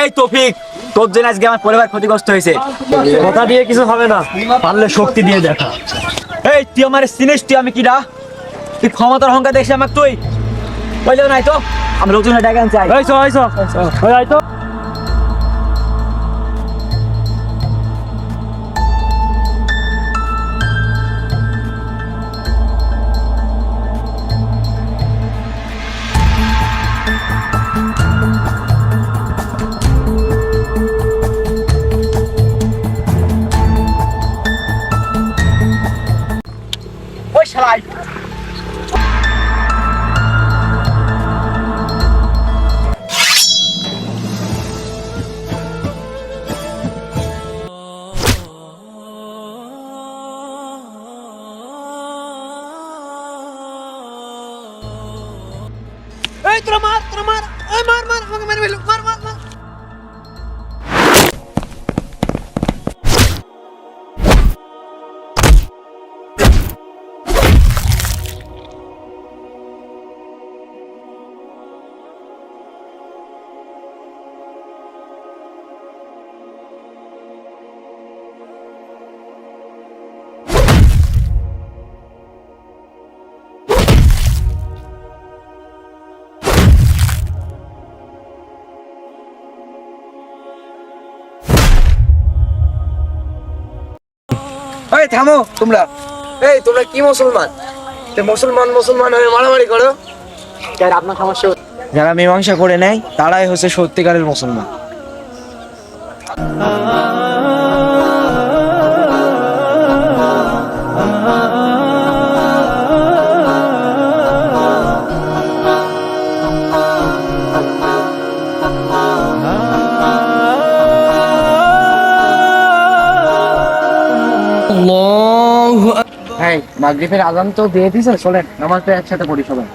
এই তৌফিক, তোর জন্য আজকে আমার পরিবার ক্ষতিগ্রস্ত হয়েছে। কথা দিয়ে কিছু হবে না, পারলে শক্তি দিয়ে দেখা। এই তুই আমার চিনিস তুই আমি কিরা? তুই ক্ষমতার অহংকার দেখছিস আমাকে তুই? বললেও নাই তো আমরা লোকজন ডাকে আনছি। ওই তো ওই শালাই এই তোরা মার এই মার আমাকে মেরে ফেলো, মার। ওই থামো তোমরা। এই তোমরা কি মুসলমান? মুসলমান হয়ে মারামারি করো? আপনার সমস্যা, যারা মীমাংসা করে নেয় তারাই হচ্ছে সত্যিকারের মুসলমান। মাগরিবের আজান তো দিয়ে দিয়েছে, চলেন নামাজটা একসাথে পড়ি সবাই।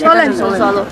চলেন চলো।